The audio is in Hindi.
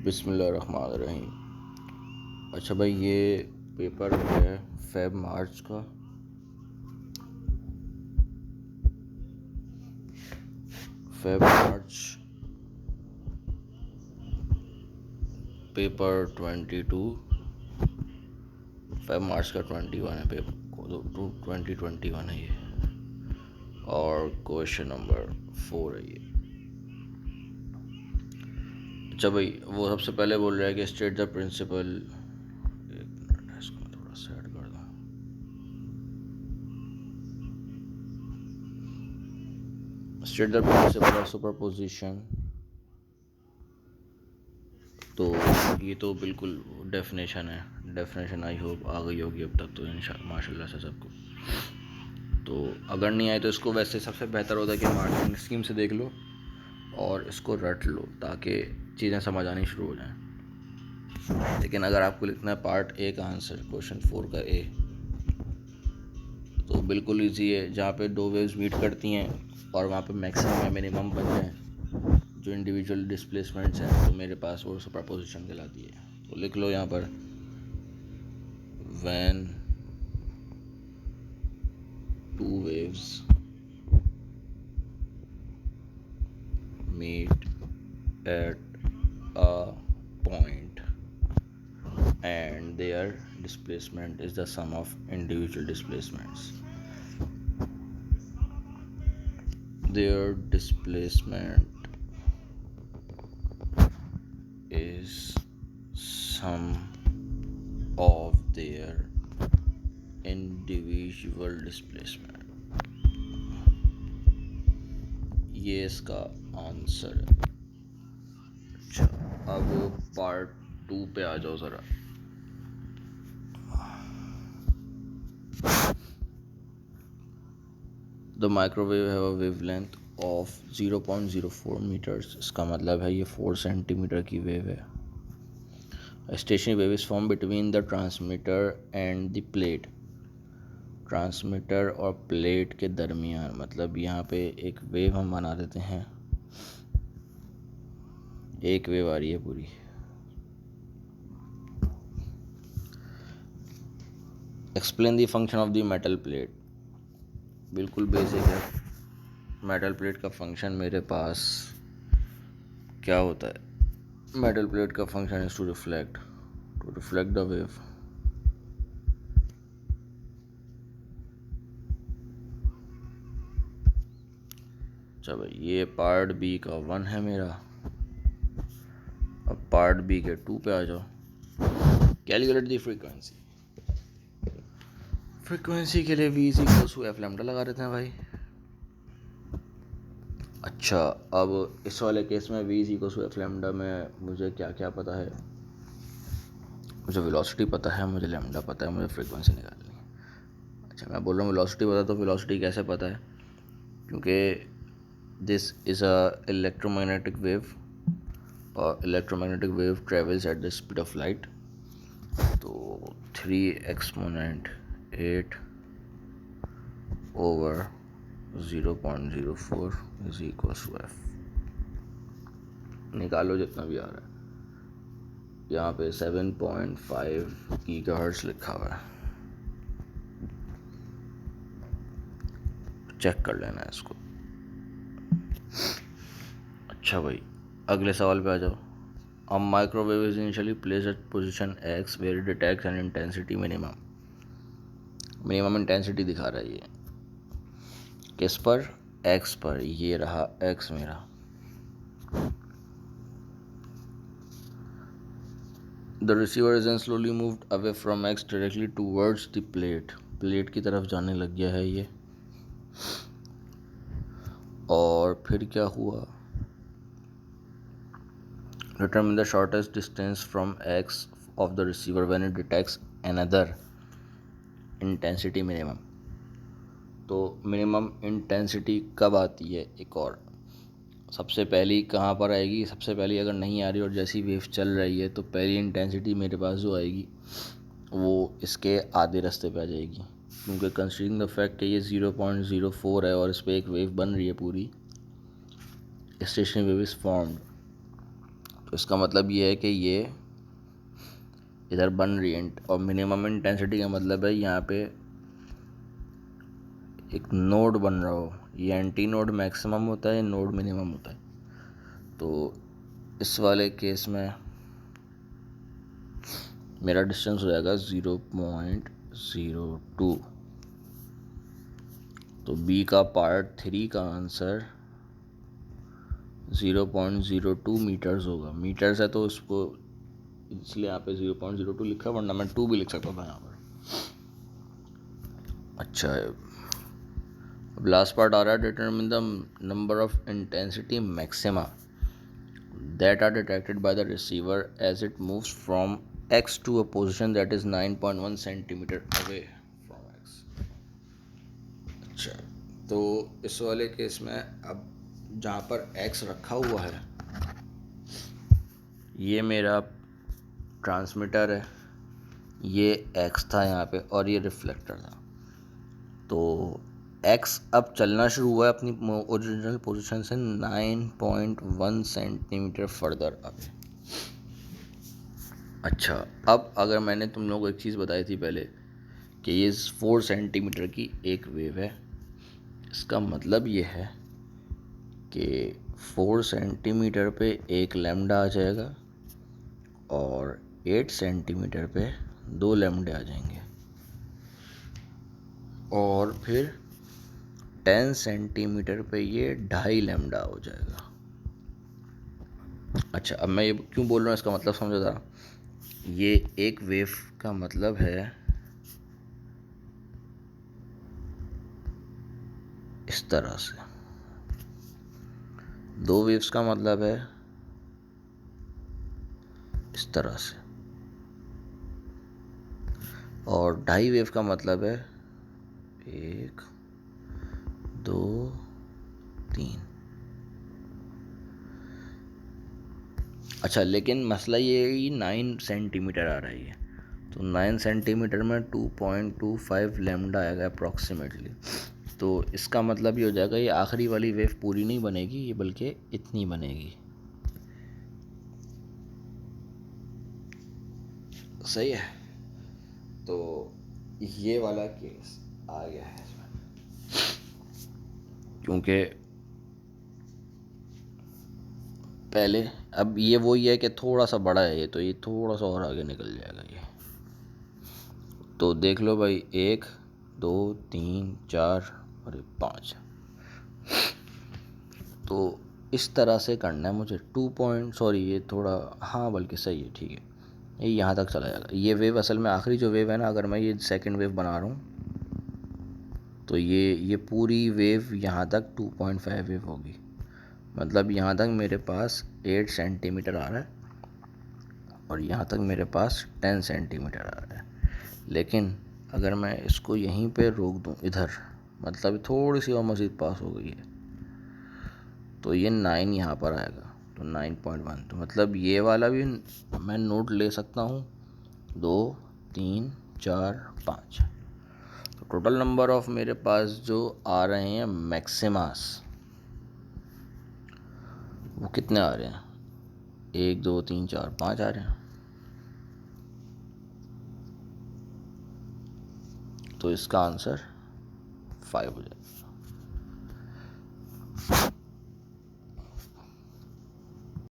बिस्मिल्लाहिर्रहमानिर्रहीम। अच्छा भाई, ये पेपर है फेब मार्च का। Feb March paper 22, Feb March का 21 है पेपर, 2021 है ये, और क्वेश्चन नंबर 4 है ये। अच्छा भाई, वो सबसे पहले बोल रहा है कि स्टेट द प्रिंसिपल। एक मिनट, इसको मैं थोड़ा सेट कर दूँ। State the principle of superposition. तो ये तो बिल्कुल डेफिनेशन है। डेफिनेशन आई होप आ गई होगी अब तक तो माशाल्लाह से सबको। तो अगर नहीं आए तो इसको वैसे सबसे बेहतर होता है कि मार्किंग स्कीम से देख लो और इसको रट लो ताकि चीज़ें समझ आनी शुरू हो जाएं। लेकिन अगर आपको लिखना है पार्ट ए का आंसर, क्वेश्चन 4 का ए, तो बिल्कुल ईजी है। जहाँ पे दो वेव्स मीट करती हैं और वहाँ पे मैक्सिमम या मिनिमम बन जाए जो इंडिविजुअल डिस्प्लेसमेंट्स हैं, तो मेरे पास वो सुपरपोजिशन कहलाती है। तो लिख लो यहाँ पर, when two waves meet at a point and their displacement is the sum of individual displacements. Their displacement is sum of their individual displacement. ये इसका आंसर है। अच्छा, अब पार्ट 2 पे आ जाओ ज़रा। The microwave have a wavelength of 0.04 metres. इसका मतलब है ये 4 सेंटीमीटर की वेव है। Stationary wave is form between the transmitter and the plate. Transmitter और प्लेट के दरमियान, मतलब यहाँ पे एक वेव हम बना देते हैं। एक वेव आ रही है पूरी। Explain the function of the metal plate. बिल्कुल बेसिक है। मेटल प्लेट का फंक्शन मेरे पास क्या होता है? मेटल प्लेट का function is to reflect the wave. चलो, ये पार्ट बी का 1 है मेरा। अब पार्ट बी के 2 पे आ जाओ। Calculate the frequency. फ्रीक्वेंसी के लिए v equals to F lambda लगा देते हैं भाई। अच्छा, अब इस वाले केस में v equals to F lambda में मुझे क्या क्या पता है? मुझे वेलोसिटी पता है, मुझे लैम्डा पता है, मुझे फ्रीक्वेंसी निकालनी है। अच्छा, मैं बोल रहा हूँ वेलोसिटी पता, तो वेलोसिटी कैसे पता है? क्योंकि this is a electromagnetic wave और electromagnetic wave travels at the speed of light. तो 3 exponent 8 over 0.04 is equals to F. निकालो जितना भी आ रहा है। यहाँ पे 7.5 गीगाहर्ट्ज़ लिखा हुआ है, चेक कर लेना है इसको। अच्छा भाई, अगले सवाल पे आ जाओ। A microwave is initially placed at position X where it detects an intensity minimum. Minimum intensity दिखा रहा है ये किस पर? X पर। ये रहा X मेरा। The receiver is then slowly moved away from X directly towards the plate. Plate की तरफ जाने लग गया है ये। और फिर क्या हुआ? Determine the shortest distance from X of the receiver when it detects another intensity minimum. तो मिनिमम इंटेंसिटी कब आती है? एक और सबसे पहली कहाँ पर आएगी? सबसे पहली अगर नहीं आ रही और जैसी वेव चल रही है तो पहली इंटेंसिटी मेरे पास जो आएगी वो इसके आधे रास्ते पे आ जाएगी। क्योंकि कंसीडरिंग द फैक्ट कि ये 0.04 है और इस पर एक वेव बन रही है पूरी, स्टेशनरी वेव इज फॉर्म्ड, तो इसका मतलब ये है कि ये इधर बन रही है। और मिनिमम इंटेंसिटी का मतलब है यहाँ पे एक नोड बन रहा हो। ये एंटी नोड मैक्सिमम होता है, नोड मिनिमम होता है। तो इस वाले केस में मेरा डिस्टेंस हो जाएगा 0.02। तो बी का पार्ट 3 का आंसर 0.02 मीटर्स होगा। मीटर्स है तो इसको इसलिए यहाँ पे 0.02 लिखा, वरना मैं 2 भी लिख सकता था यहाँ पर। अच्छा है, अब लास्ट पार्ट आ रहा है, determine the number of intensity maxima that are detected by the receiver as it moves from x to a position that is 9.1 centimeter away from x। अच्छा, तो इस वाले केस में अब जहाँ पर x रखा हुआ है ये मेरा ट्रांसमीटर है, ये x था यहाँ पे और ये रिफ्लेक्टर था। तो x अब चलना शुरू हुआ है अपनी ओरिजिनल पोजीशन से 9.1 सेंटीमीटर फर्दर अवे। अच्छा, अब अगर मैंने तुम लोगों को एक चीज़ बताई थी पहले कि ये 4 सेंटीमीटर की एक वेव है, इसका मतलब ये है कि 4 सेंटीमीटर पे एक लैम्डा आ जाएगा और 8 सेंटीमीटर पे 2 लैम्डे आ जाएंगे, और फिर 10 सेंटीमीटर पे ये 2.5 लैम्डा हो जाएगा। अच्छा, अब मैं ये क्यों बोल रहा हूँ इसका मतलब समझो ज़रा। ये एक वेव का मतलब है इस तरह से, 2 वेव्स का मतलब है इस तरह से, और 2.5 वेव का मतलब है 1 2 3। अच्छा, लेकिन मसला ये है कि 9 सेंटीमीटर आ रही है, तो 9 सेंटीमीटर में 2.25 लैम्डा आएगा अप्रॉक्सीमेटली। तो इसका मतलब ये हो जाएगा ये आखिरी वाली वेव पूरी नहीं बनेगी, ये बल्कि इतनी बनेगी। सही है, तो ये वाला केस आ गया है इसमें, क्योंकि पहले अब ये वही है कि थोड़ा सा बड़ा है ये, तो ये थोड़ा सा और आगे निकल जाएगा ये। तो देख लो भाई, 1 2 3 4 और 5। तो इस तरह से करना है मुझे। ये थोड़ा, हाँ बल्कि सही है, ठीक है, ये यहाँ तक चला जाएगा। ये वेव असल में आखिरी जो वेव है ना, अगर मैं ये सेकंड वेव बना रहा हूँ तो ये पूरी वेव यहाँ तक 2.5 वेव होगी। मतलब यहाँ तक मेरे पास 8 सेंटीमीटर आ रहा है और यहाँ तक मेरे पास 10 सेंटीमीटर आ रहा है। लेकिन अगर मैं इसको यहीं पे रोक दूँ इधर, मतलब थोड़ी सी और मज़ीद पास हो गई है, तो ये 9 यहाँ पर आएगा, तो 9.1। तो मतलब ये वाला भी मैं नोट ले सकता हूँ, 2 3 4 5। तो टोटल नंबर ऑफ मेरे पास जो आ रहे हैं मैक्सिमास, वो कितने आ रहे हैं? 1 2 3 4 5 आ रहे हैं। तो इसका आंसर 5 हो जाएगा।